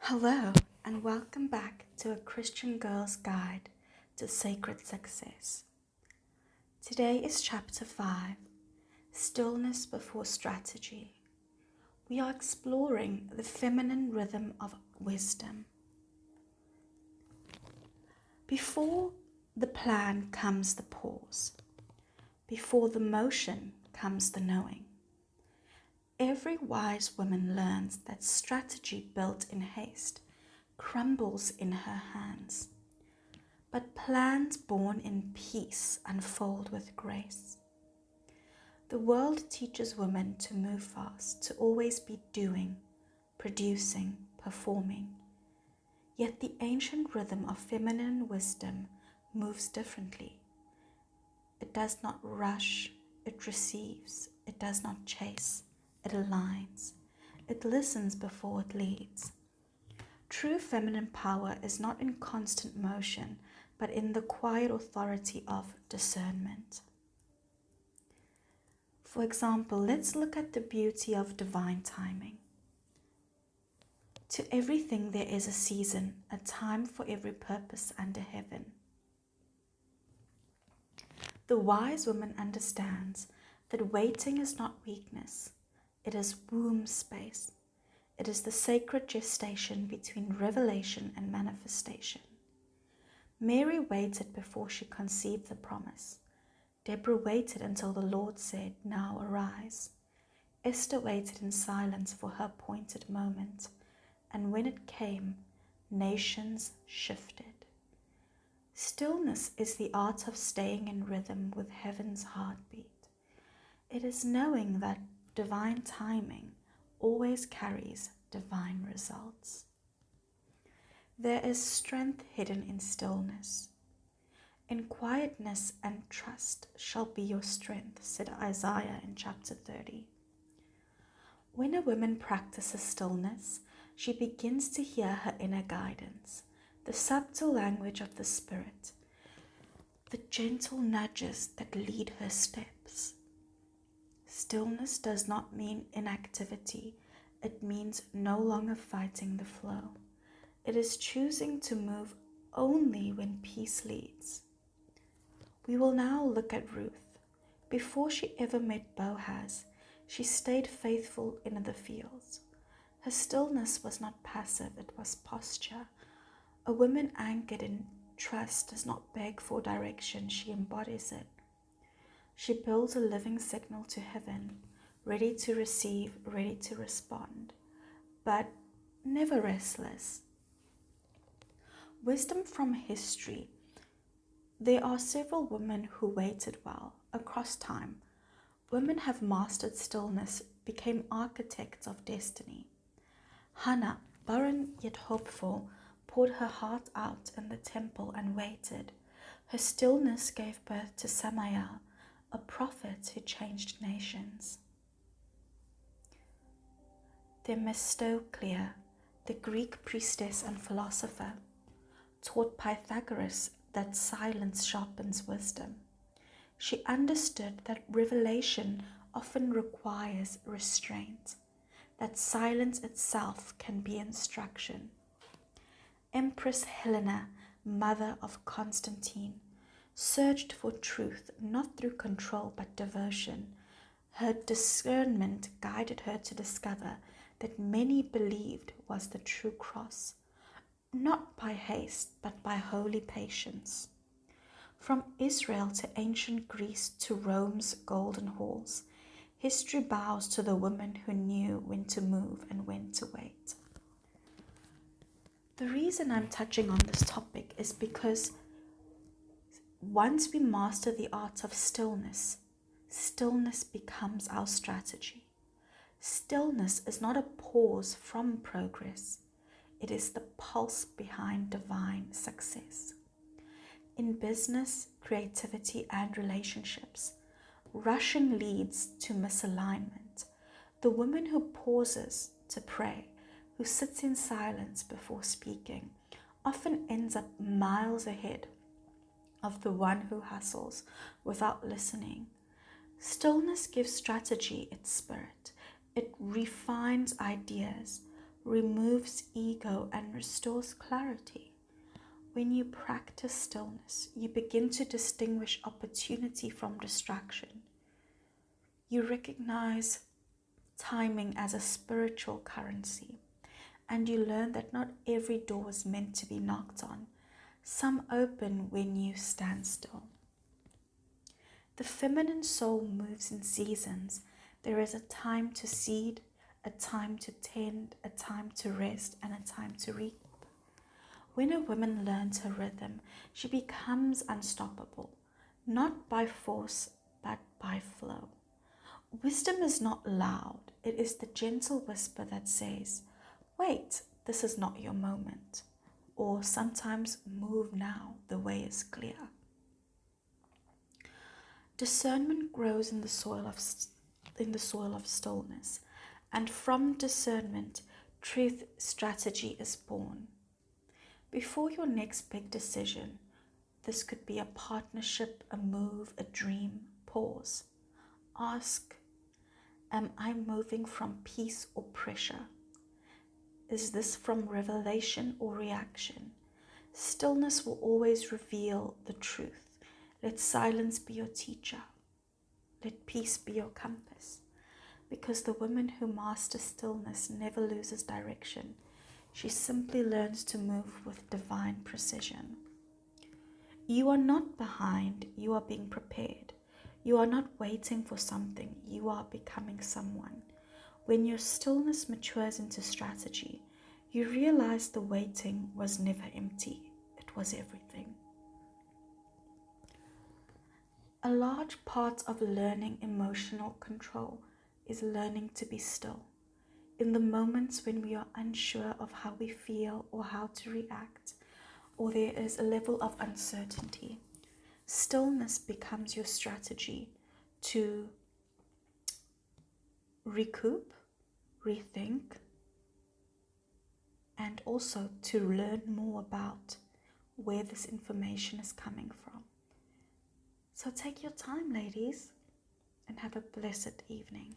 Hello, and welcome back to a Christian Girl's Guide to Sacred Success. Today is Chapter 5, Stillness Before Strategy. We are exploring the feminine rhythm of wisdom. Before the plan comes the pause. Before the motion comes the knowing. Every wise woman learns that strategy built in haste crumbles in her hands, but plans born in peace unfold with grace. The world teaches women to move fast, to always be doing, producing, performing. Yet the ancient rhythm of feminine wisdom moves differently. It does not rush, it receives, it does not chase. It aligns. It listens before it leads. True feminine power is not in constant motion, but in the quiet authority of discernment. For example, let's look at the beauty of divine timing. To everything there is a season, a time for every purpose under heaven. The wise woman understands that waiting is not weakness. It is womb space. It is the sacred gestation between revelation and manifestation. Mary waited before she conceived the promise. Deborah waited until the Lord said, "Now arise." Esther waited in silence for her appointed moment, and when it came, nations shifted. Stillness is the art of staying in rhythm with heaven's heartbeat. It is knowing that divine timing always carries divine results. There is strength hidden in stillness. In quietness and trust shall be your strength, said Isaiah in chapter 30. When a woman practices stillness, she begins to hear her inner guidance, the subtle language of the Spirit, the gentle nudges that lead her steps. Stillness does not mean inactivity. It means no longer fighting the flow. It is choosing to move only when peace leads. We will now look at Ruth. Before she ever met Boaz, she stayed faithful in the fields. Her stillness was not passive, it was posture. A woman anchored in trust does not beg for direction, she embodies it. She builds a living signal to heaven, ready to receive, ready to respond, but never restless. Wisdom from history. There are several women who waited well. Across time, women have mastered stillness, became architects of destiny. Hannah, barren yet hopeful, poured her heart out in the temple and waited. Her stillness gave birth to Samael, a prophet who changed nations. Themistoclea, the Greek priestess and philosopher, taught Pythagoras that silence sharpens wisdom. She understood that revelation often requires restraint, that silence itself can be instruction. Empress Helena, mother of Constantine, searched for truth not through control but devotion. Her discernment guided her to discover that many believed was the true cross, not by haste but by holy patience. From Israel to ancient Greece to Rome's golden halls, history bows to the women who knew when to move and when to wait. The reason I'm touching on this topic is because once we master the art of stillness, stillness becomes our strategy. Stillness is not a pause from progress. It is the pulse behind divine success. In business, creativity, and relationships, rushing leads to misalignment. The woman who pauses to pray, who sits in silence before speaking, often ends up miles ahead of the one who hustles without listening. Stillness gives strategy its spirit. It refines ideas. removes ego, and restores clarity. When you practice stillness, you begin to distinguish opportunity from distraction. You recognize timing as a spiritual currency, and you learn that not every door is meant to be knocked on. Some open when you stand still. The feminine soul moves in seasons. There is a time to seed, a time to tend, a time to rest, and a time to reap. When a woman learns her rhythm, she becomes unstoppable, not by force, but by flow. Wisdom is not loud. It is the gentle whisper that says, "Wait, this is not your moment." Or sometimes, "Move now, the way is clear." Discernment grows in the soil of stillness, and from discernment, truth strategy is born. Before your next big decision, this could be a partnership, a move, a dream, pause. Ask, am I moving from peace or pressure? Is this from revelation or reaction? Stillness will always reveal the truth. Let silence be your teacher. Let peace be your compass. Because the woman who masters stillness never loses direction. She simply learns to move with divine precision. You are not behind, you are being prepared. You are not waiting for something, you are becoming someone. When your stillness matures into strategy, you realize the waiting was never empty, it was everything. A large part of learning emotional control is learning to be still. In the moments when we are unsure of how we feel or how to react, or there is a level of uncertainty, stillness becomes your strategy to recoup, rethink, and also to learn more about where this information is coming from. So take your time, ladies, and have a blessed evening.